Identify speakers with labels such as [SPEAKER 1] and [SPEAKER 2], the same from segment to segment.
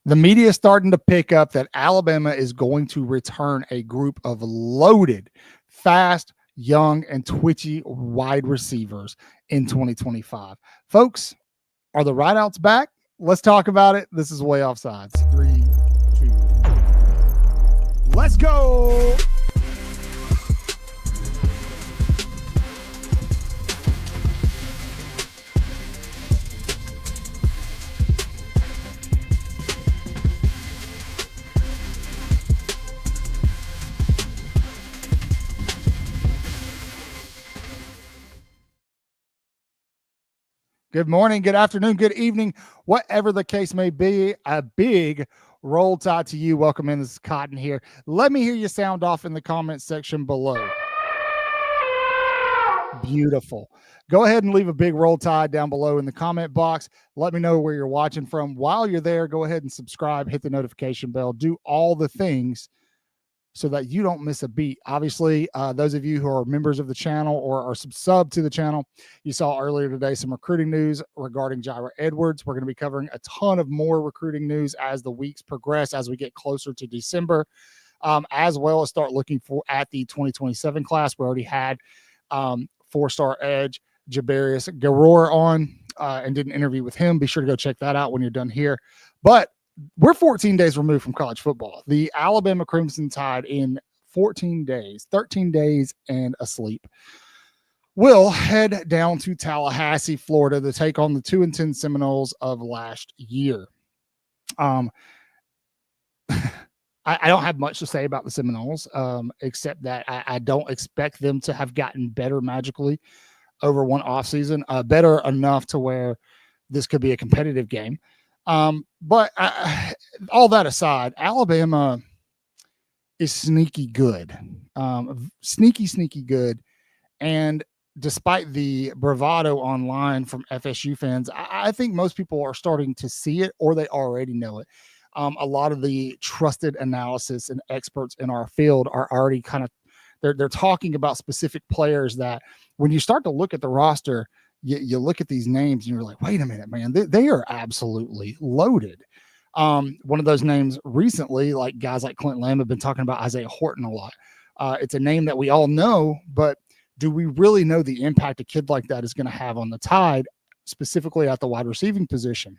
[SPEAKER 1] The media is starting to pick up that Alabama is going to return a group of loaded, fast, young, and twitchy wide receivers in 2025. Folks, are the rideouts back? Let's talk about it. This is Way Offsides. 3, 2, let's go. Good morning, good afternoon, good evening, whatever the case may be. A big Roll Tide to you. Welcome in. This is Cotton here. Let me hear you sound off in the comments section below. Beautiful. Go ahead and leave a big Roll Tide down below in the comment box. Let me know where you're watching from. While you're there, go ahead and subscribe, hit the notification bell, do all the things so that you don't miss a beat. Obviously, those of you who are members of the channel or are sub to the channel, you saw earlier today some recruiting news regarding Jyra Edwards. We're going to be covering a ton of more recruiting news as the weeks progress, as we get closer to December, as well as start looking at the 2027 class. We already had four-star edge Jabarius Garor on and did an interview with him. Be sure to go check that out when you're done here. But we're 14 days removed from college football. The Alabama Crimson Tide in 14 days, 13 days and asleep, will head down to Tallahassee, Florida to take on the 2-10 Seminoles of last year. I don't have much to say about the Seminoles, except that I don't expect them to have gotten better magically over one offseason, better enough to where this could be a competitive game. But all that aside, Alabama is sneaky good, sneaky good. And despite the bravado online from FSU fans, I think most people are starting to see it, or they already know it. A lot of the trusted analysis and experts in our field are already kind of, they're talking about specific players that when you start to look at the roster, you look at these names and you're like, wait a minute, man, they are absolutely loaded. One of those names recently, like guys like Clint Lamb have been talking about Isaiah Horton a lot. It's a name that we all know, but do we really know the impact a kid like that is going to have on the Tide, specifically at the wide receiving position?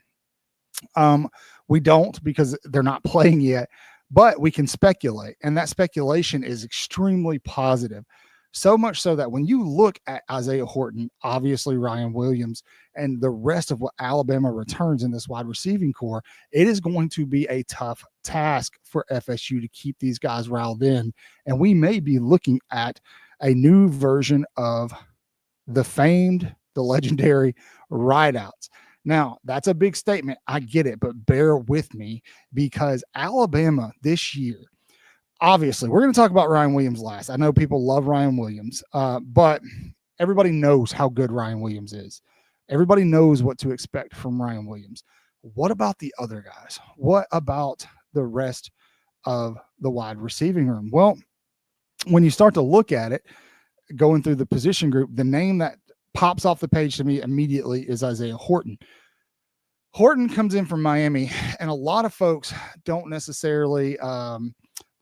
[SPEAKER 1] We don't, because they're not playing yet, but we can speculate. And that speculation is extremely positive. So much so that when you look at Isaiah Horton, obviously Ryan Williams, and the rest of what Alabama returns in this wide receiving core, it is going to be a tough task for FSU to keep these guys riled in. And we may be looking at a new version of the famed, the legendary rideouts. Now, that's a big statement. I get it, but bear with me, because Alabama this year, obviously, we're going to talk about Ryan Williams last. I know people love Ryan Williams, but everybody knows how good Ryan Williams is. Everybody knows what to expect from Ryan Williams. What about the other guys? What about the rest of the wide receiving room? Well, when you start to look at it, going through the position group, the name that pops off the page to me immediately is Isaiah Horton. Horton comes in from Miami, and a lot of folks don't necessarily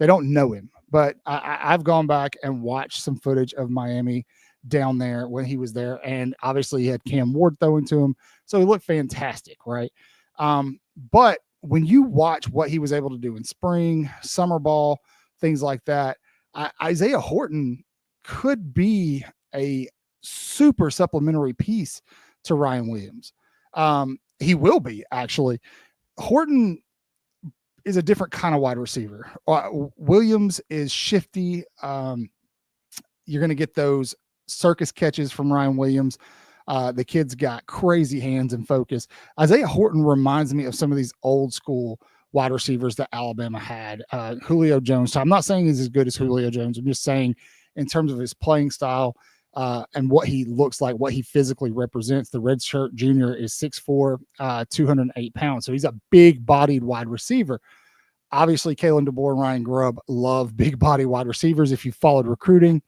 [SPEAKER 1] they don't know him, but I've gone back and watched some footage of Miami down there when he was there. And obviously he had Cam Ward throwing to him, so he looked fantastic, right? But when you watch what he was able to do in spring, summer ball, things like that, Isaiah Horton could be a super supplementary piece to Ryan Williams. He will be, actually. Horton is a different kind of wide receiver. Williams is shifty. You're going to get those circus catches from Ryan Williams. The kid's got crazy hands and focus. Isaiah Horton reminds me of some of these old school wide receivers that Alabama had. Julio Jones. So I'm not saying he's as good as Julio Jones. I'm just saying in terms of his playing style and what he looks like, what he physically represents. The redshirt junior is 6'4", 208 pounds. So he's a big-bodied wide receiver. Obviously, Kalen DeBoer and Ryan Grubb love big-body wide receivers. If you followed recruiting,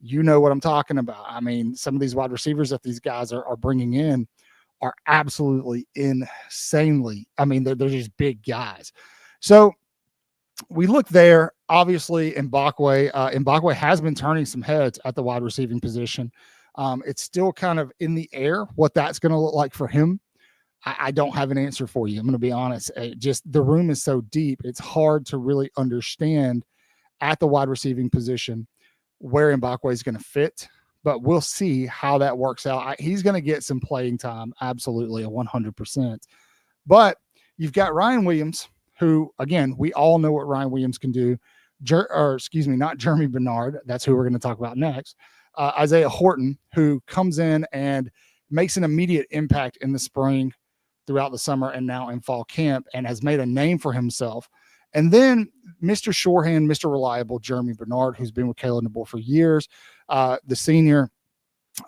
[SPEAKER 1] you know what I'm talking about. I mean, some of these wide receivers that these guys are bringing in are absolutely insanely. I mean, they're just big guys. So we look there. Obviously, Mbakwe has been turning some heads at the wide receiving position. It's still kind of in the air what that's going to look like for him. I don't have an answer for you. I'm going to be honest. Just the room is so deep. It's hard to really understand at the wide receiving position where Mbakwe is going to fit, but we'll see how that works out. He's going to get some playing time, absolutely, 100%. But you've got Ryan Williams, who, again, we all know what Ryan Williams can do. Not Jeremy Bernard. That's who we're going to talk about next. Isaiah Horton, who comes in and makes an immediate impact in the spring, throughout the summer, and now in fall camp, and has made a name for himself. And then Mr. Shorehand, Mr. Reliable, Jeremy Bernard, who's been with Kalen DeBoer for years, the senior,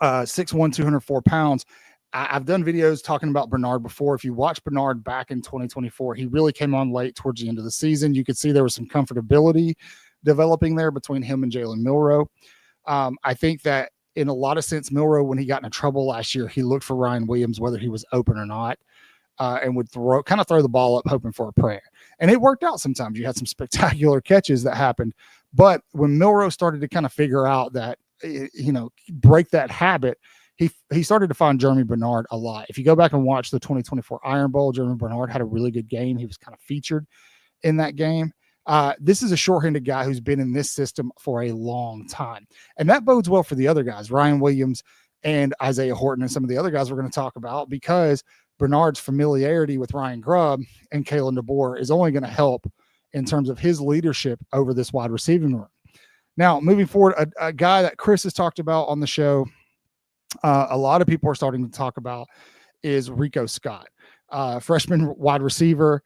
[SPEAKER 1] 6'1", 204 pounds. I've done videos talking about Bernard before. If you watch Bernard back in 2024, he really came on late towards the end of the season. You could see there was some comfortability developing there between him and Jalen Milroe. I think that in a lot of sense, Milroe, when he got into trouble last year, he looked for Ryan Williams, whether he was open or not. And would throw the ball up hoping for a prayer. And it worked out sometimes. You had some spectacular catches that happened. But when Milroe started to kind of figure out that, break that habit, he started to find Jeremy Bernard a lot. If you go back and watch the 2024 Iron Bowl, Jeremy Bernard had a really good game. He was kind of featured in that game. This is a short-handed guy who's been in this system for a long time. And that bodes well for the other guys, Ryan Williams and Isaiah Horton and some of the other guys we're going to talk about, because Bernard's familiarity with Ryan Grubb and Kalen DeBoer is only going to help in terms of his leadership over this wide receiving room. Now, moving forward, a guy that Chris has talked about on the show, a lot of people are starting to talk about, is Rico Scott, freshman wide receiver.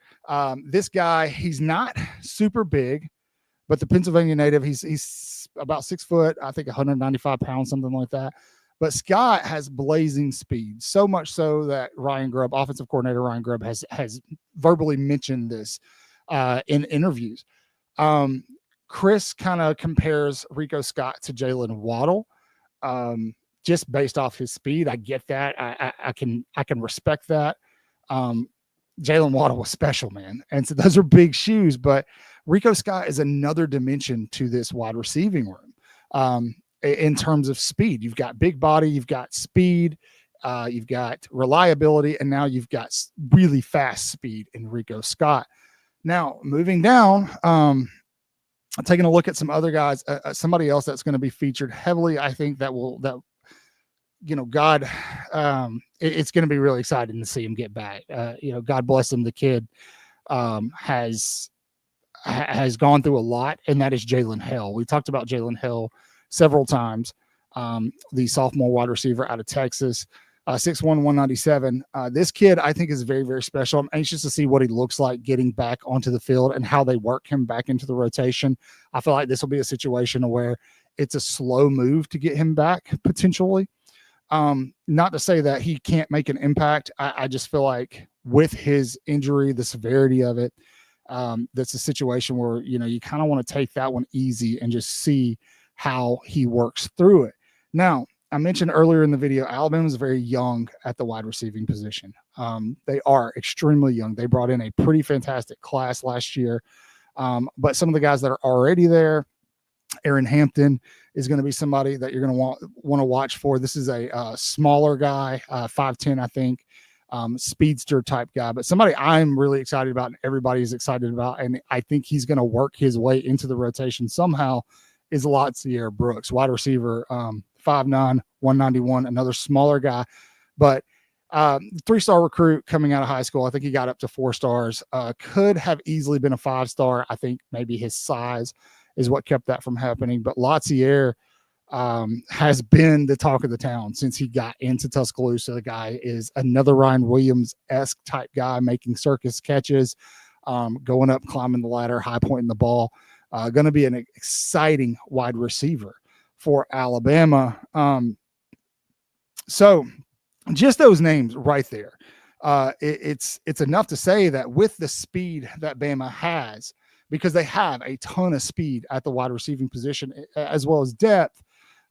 [SPEAKER 1] This guy, he's not super big, but the Pennsylvania native, he's about 6 foot, I think 195 pounds, something like that. But Scott has blazing speed, so much so that Ryan Grubb, offensive coordinator Ryan Grubb, has verbally mentioned this in interviews. Chris kind of compares Rico Scott to Jalen Waddle, just based off his speed. I get that. I can respect that. Jalen Waddle was special, man. And so those are big shoes, but Rico Scott is another dimension to this wide receiving room. In terms of speed, you've got big body, you've got speed, you've got reliability, and now you've got really fast speed in Rico Scott. Now, moving down, taking a look at some other guys, somebody else that's going to be featured heavily. I think it's going to be really exciting to see him get back. God bless him. The kid has gone through a lot, and that is Jalen Hill. We talked about Jalen Hill several times. The sophomore wide receiver out of Texas, 6'1", 197. This kid, I think, is very, very special. I'm anxious to see what he looks like getting back onto the field and how they work him back into the rotation. I feel like this will be a situation where it's a slow move to get him back, potentially. Not to say that he can't make an impact. I just feel like with his injury, the severity of it, that's a situation where, you kind of want to take that one easy and just see how he works through it. Now, I mentioned earlier in the video, Alabama is very young at the wide receiving position. They are extremely young. They brought in a pretty fantastic class last year. But some of the guys that are already there, Aaron Hampton is going to be somebody that you're going to want to watch for. This is a smaller guy, 5'10", I think, speedster type guy, but somebody I'm really excited about and everybody's excited about, and I think he's going to work his way into the rotation somehow, is Latsier Brooks, wide receiver, 5'9", 191, another smaller guy, but 3-star recruit coming out of high school. I think he got up to 4 stars, could have easily been a 5-star. I think maybe his size is what kept that from happening. But Latsier has been the talk of the town since he got into Tuscaloosa. The guy is another Ryan Williams-esque type guy, making circus catches, going up, climbing the ladder, high pointing the ball. Going to be an exciting wide receiver for Alabama. So just those names right there. It's enough to say that with the speed that Bama has, because they have a ton of speed at the wide receiving position as well as depth,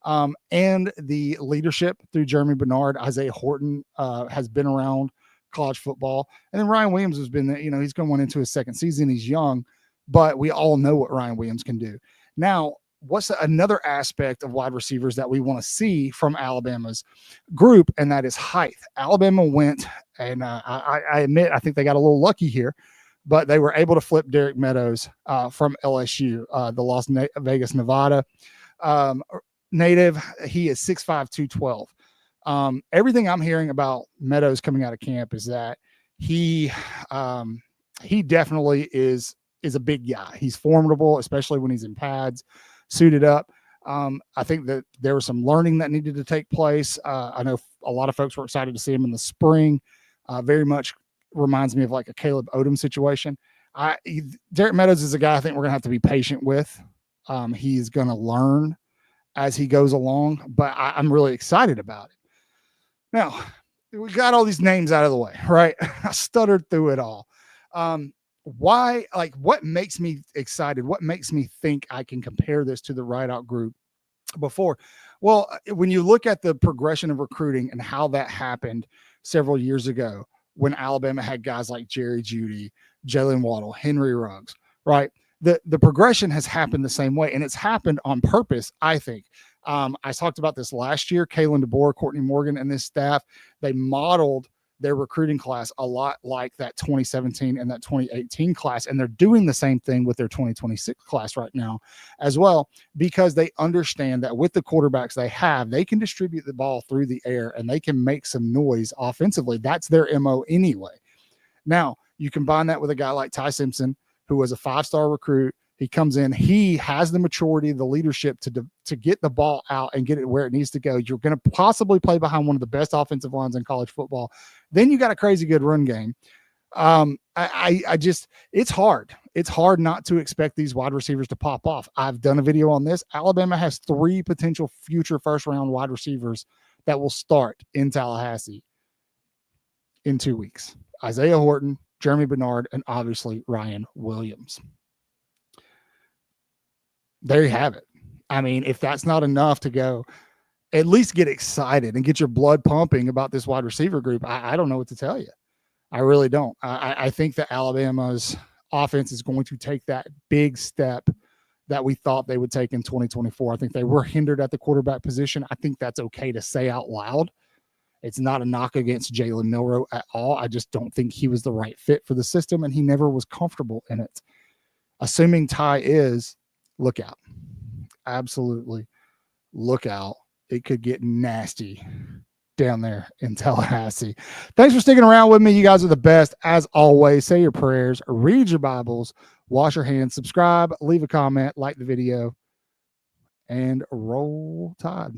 [SPEAKER 1] and the leadership through Jeremy Bernard. Isaiah Horton has been around college football. And then Ryan Williams has been, he's going into his second season. He's young, but we all know what Ryan Williams can do. Now, what's another aspect of wide receivers that we want to see from Alabama's group, and that is height. Alabama went, and I admit, I think they got a little lucky here, but they were able to flip Derek Meadows from LSU, the Las Vegas, Nevada native. He is 6'5", 212. Everything I'm hearing about Meadows coming out of camp is that he definitely is a big guy. He's formidable, especially when he's in pads, suited up. I think that there was some learning that needed to take place. I know a lot of folks were excited to see him in the spring. Very much reminds me of like a Caleb Odom situation. Derek Meadows is a guy I think we're going to have to be patient with. He's going to learn as he goes along, but I'm really excited about it. Now, we got all these names out of the way, right? I stuttered through it all. Why, like, what makes me excited? What makes me think I can compare this to the Rideout group before? Well, when you look at the progression of recruiting and how that happened several years ago, when Alabama had guys like Jerry Jeudy, Jalen Waddle, Henry Ruggs, right? The progression has happened the same way, and it's happened on purpose, I think. I talked about this last year. Kalen DeBoer, Courtney Morgan, and this staff, they modeled their recruiting class a lot like that 2017 and that 2018 class. And they're doing the same thing with their 2026 class right now as well, because they understand that with the quarterbacks they have, they can distribute the ball through the air and they can make some noise offensively. That's their MO anyway. Now, you combine that with a guy like Ty Simpson, who was a 5-star recruit. He comes in, he has the maturity, the leadership to get the ball out and get it where it needs to go. You're going to possibly play behind one of the best offensive lines in college football. Then you got a crazy good run game. I just, it's hard. It's hard not to expect these wide receivers to pop off. I've done a video on this. Alabama has 3 potential future first-round wide receivers that will start in Tallahassee in 2 weeks. Isaiah Horton, Jeremy Bernard, and obviously Ryan Williams. There you have it. I mean, if that's not enough to go, at least get excited and get your blood pumping about this wide receiver group, I don't know what to tell you. I really don't. I think that Alabama's offense is going to take that big step that we thought they would take in 2024. I think they were hindered at the quarterback position. I think that's okay to say out loud. It's not a knock against Jalen Milroe at all. I just don't think he was the right fit for the system, and he never was comfortable in it. Assuming Ty is, look out. Absolutely look out. It could get nasty down there in Tallahassee. Thanks for sticking around with me. You guys are the best. As always, say your prayers, read your Bibles, wash your hands, subscribe, leave a comment, like the video, and roll Tide.